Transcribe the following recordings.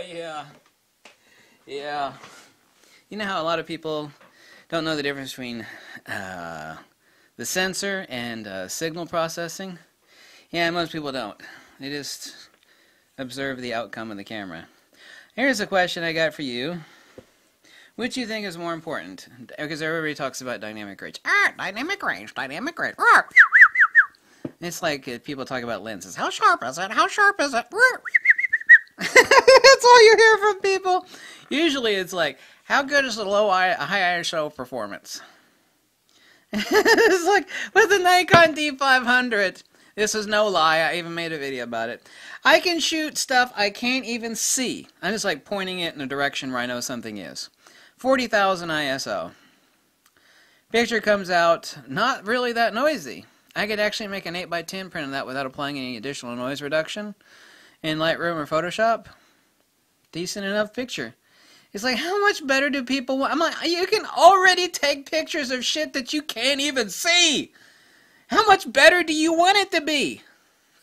Yeah. Yeah. You know how a lot of people don't know the difference between the sensor and signal processing? Yeah, most people don't. They just observe the outcome of the camera. Here's a question I got for you. Which do you think is more important? Because everybody talks about dynamic range. Dynamic range, dynamic range. It's like people talk about lenses. How sharp is it? How sharp is it? That's all you hear from people. Usually it's like, how good is the high ISO performance? It's like, with the Nikon D500, this is no lie, I even made a video about it. I can shoot stuff I can't even see. I'm just like pointing it in a direction where I know something is. 40,000 ISO. Picture comes out not really that noisy. I could actually make an 8x10 print of that without applying any additional noise reduction in Lightroom or Photoshop. Decent enough picture. It's like, how much better do people want? I'm like, you can already take pictures of shit that you can't even see. How much better do you want it to be?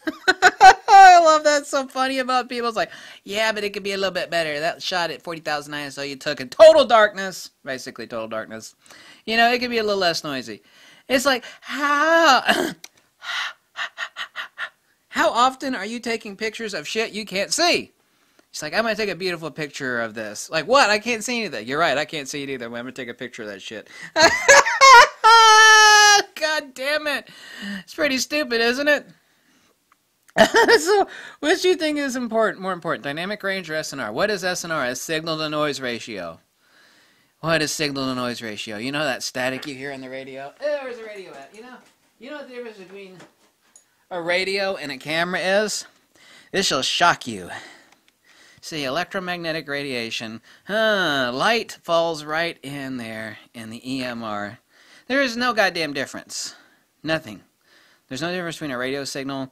I love that. So funny about people. It's like, yeah, but it could be a little bit better. That shot at 40,000 ISO you took in total darkness, basically total darkness. You know, it could be a little less noisy. It's like, how often are you taking pictures of shit you can't see? It's like, I'm going to take a beautiful picture of this. Like, what? I can't see anything. You're right, I can't see it either. I'm going to take a picture of that shit. God damn it. It's pretty stupid, isn't it? So, which do you think is more important, dynamic range or SNR? What is SNR? It's signal-to-noise ratio. What is signal-to-noise ratio? You know that static you hear on the radio? Where's the radio at? You know what the difference between a radio and a camera is? This shall shock you. See, electromagnetic radiation. Light falls right in there in the EMR. There is no goddamn difference. Nothing. There's no difference between a radio signal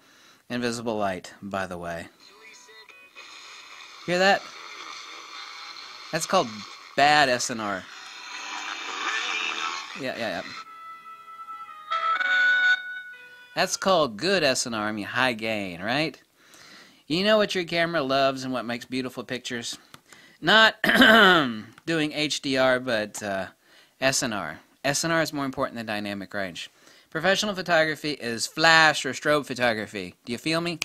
and visible light, by the way. Hear that? That's called bad SNR. Yeah. That's called good SNR, I mean high gain, right? You know what your camera loves and what makes beautiful pictures? Not doing HDR, but SNR. SNR is more important than dynamic range. Professional photography is flash or strobe photography. Do you feel me?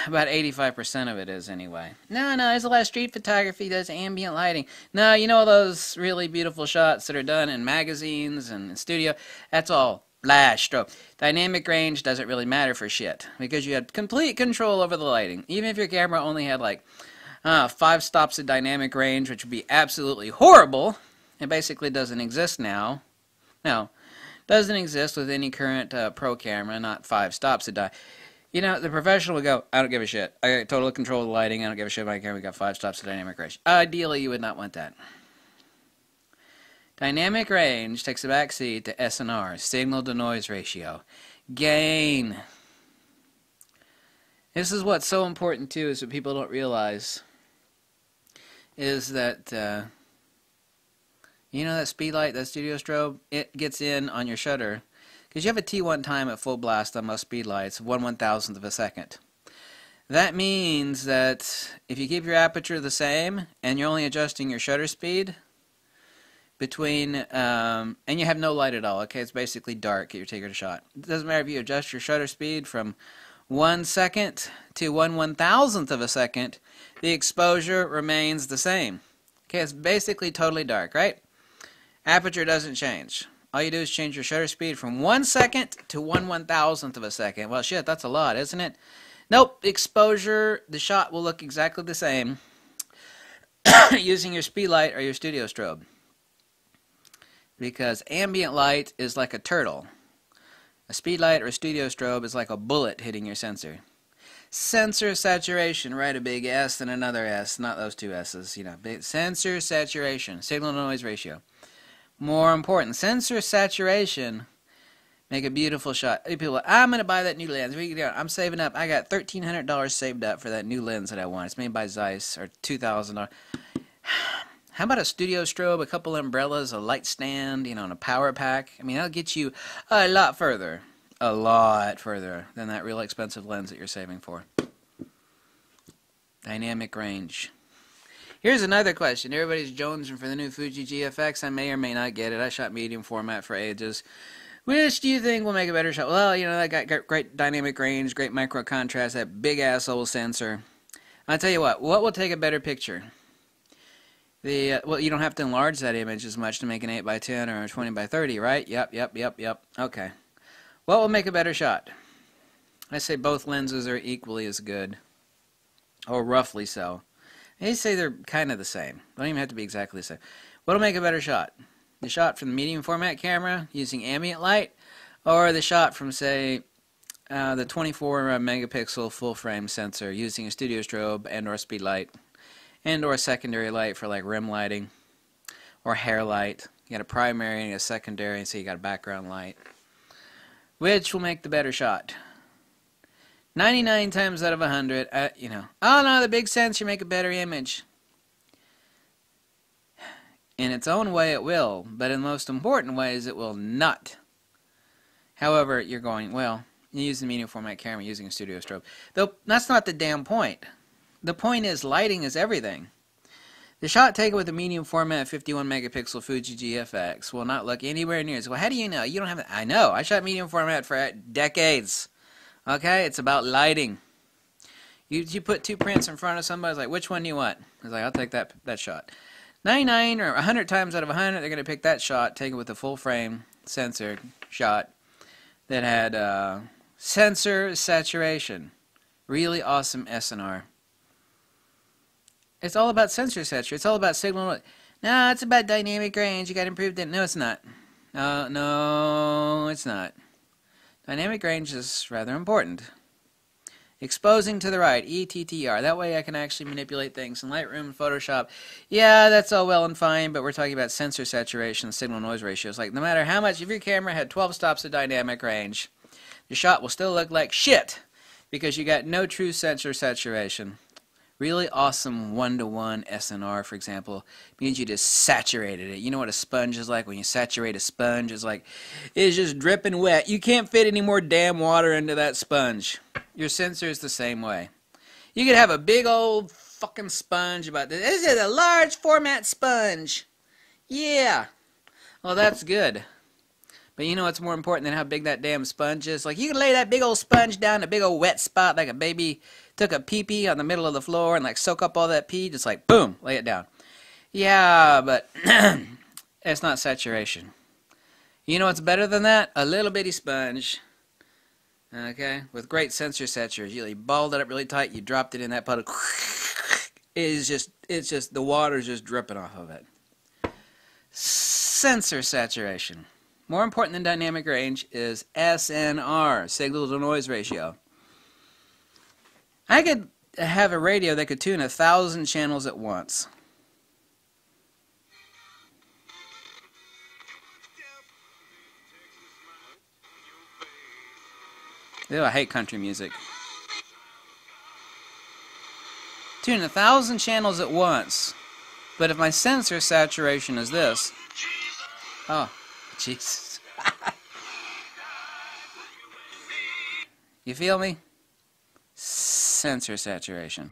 About 85% of it is anyway. No, there's a lot of street photography, there's ambient lighting. No, you know those really beautiful shots that are done in magazines and in studio? That's all flash, strobe. Dynamic range doesn't really matter for shit because you have complete control over the lighting. Even if your camera only had like 5 stops of dynamic range, which would be absolutely horrible. It basically doesn't exist now. No, doesn't exist with any current pro camera, not 5 stops of You know, the professional would go, I don't give a shit. I got total control of the lighting. I don't give a shit about my camera. We got 5 stops of dynamic range. Ideally, you would not want that. Dynamic range takes a backseat to SNR, signal-to-noise ratio. Gain. This is what's so important, too, is what people don't realize, is that, you know that speed light, that studio strobe, it gets in on your shutter. Because you have a T1 time at full blast on most speed lights, 1/1000th of a second. That means that if you keep your aperture the same, and you're only adjusting your shutter speed, between, and you have no light at all, okay, it's basically dark, you're taking a shot. It doesn't matter if you adjust your shutter speed from 1 second to 1/1000th of a second, the exposure remains the same. Okay, it's basically totally dark, right? Aperture doesn't change. All you do is change your shutter speed from 1 second to 1/1000th of a second. Well, shit, that's a lot, isn't it? Nope, exposure, the shot will look exactly the same using your speed light or your studio strobe. Because ambient light is like a turtle. A speed light or a studio strobe is like a bullet hitting your sensor. Sensor saturation, write a big S and another S, not those 2 S's, you know. Sensor saturation, signal-to-noise ratio. More important, sensor saturation, make a beautiful shot. People are like, I'm going to buy that new lens. I'm saving up. I got $1,300 saved up for that new lens that I want. It's made by Zeiss, or $2,000. How about a studio strobe, a couple umbrellas, a light stand, you know, and a power pack? I mean, that'll get you a lot further. a lot further than that real expensive lens that you're saving for. Dynamic range. Here's another question. Everybody's jonesing for the new Fuji GFX. I may or may not get it. I shot medium format for ages. Which do you think will make a better shot? Well, you know, that got great dynamic range, great micro contrast, that big asshole sensor. I'll tell you what will take a better picture? Well, you don't have to enlarge that image as much to make an 8x10 or a 20x30, right? Yep. Okay. What will make a better shot? I say both lenses are equally as good, or roughly so. They say they're kind of the same. Don't even have to be exactly the same. What will make a better shot? The shot from the medium format camera using ambient light, or the shot from, say, the 24 megapixel full frame sensor using a studio strobe and or speed light and or secondary light for like rim lighting or hair light. You got a primary and a secondary, so you got a background light. Which will make the better shot? 99 times out of 100, you know, oh no, the big sensor make a better image. In its own way it will, but in the most important ways it will not. However, you're going, well, you use the medium format camera using a studio strobe. Though, that's not the damn point. The point is lighting is everything. The shot taken with a medium format 51 megapixel Fuji GFX will not look anywhere near as well. How do you know? You don't have I know. I shot medium format for decades. Okay? It's about lighting. You put two prints in front of somebody, it's like, which one do you want? It's like, I'll take that shot. 99 or 100 times out of 100, they're going to pick that shot, taken with a full frame sensor shot that had sensor saturation. Really awesome SNR. It's all about sensor saturation. It's all about signal. No, it's about dynamic range. You got to improve that. No, it's not. No, it's not. Dynamic range is rather important. Exposing to the right, ETTR. That way I can actually manipulate things in Lightroom and Photoshop. Yeah, that's all well and fine, but we're talking about sensor saturation, signal-noise ratios. Like, no matter how much, if your camera had 12 stops of dynamic range, the shot will still look like shit because you got no true sensor saturation. Really awesome 1-to-1 SNR, for example, means you just saturated it. You know what a sponge is like? When you saturate a sponge, it's just dripping wet. You can't fit any more damn water into that sponge. Your sensor is the same way. You could have a big old fucking sponge about this. This is a large format sponge. Yeah. Well, that's good. But you know what's more important than how big that damn sponge is? Like, you can lay that big old sponge down in a big old wet spot like a baby took a pee-pee on the middle of the floor and like soak up all that pee, just like boom, lay it down. Yeah, but it's not saturation. You know what's better than that? A little bitty sponge, okay, with great sensor saturation. You balled it up really tight, you dropped it in that puddle. It's just the water's just dripping off of it. Sensor saturation. More important than dynamic range is SNR, signal to noise ratio. I could have a radio that could tune 1,000 channels at once. Ew, I hate country music. Tune 1,000 channels at once. But if my sensor saturation is this... Oh, Jesus. You feel me? Sensor saturation.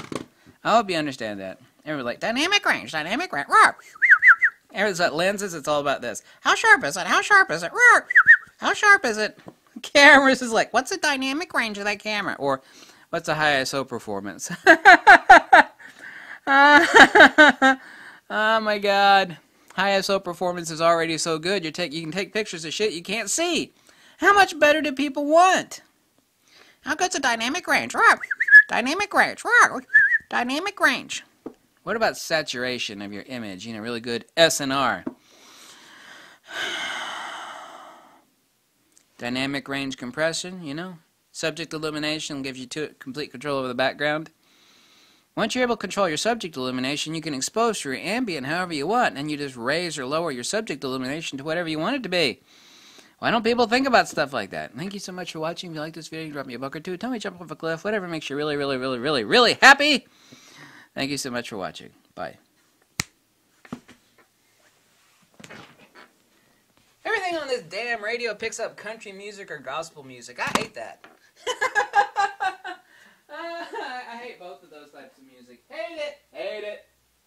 I hope you understand that. Everybody's like, dynamic range. Everybody's like, lenses, it's all about this. How sharp is it? How sharp is it? How sharp is it? Cameras is like, what's the dynamic range of that camera? Or, what's the high ISO performance? Oh my God. High ISO performance is already so good, you can take pictures of shit you can't see. How much better do people want? How good's a dynamic range? Dynamic range. Dynamic range. What about saturation of your image? You know, really good SNR. Dynamic range compression, you know. Subject illumination gives you complete control over the background. Once you're able to control your subject illumination, you can expose to your ambient however you want, and you just raise or lower your subject illumination to whatever you want it to be. Why don't people think about stuff like that? Thank you so much for watching. If you like this video, drop me a buck or two. Tell me to jump off a cliff. Whatever makes you really, really, really, really, really happy. Thank you so much for watching. Bye. Everything on this this damn radio picks up country music or gospel music. I hate that.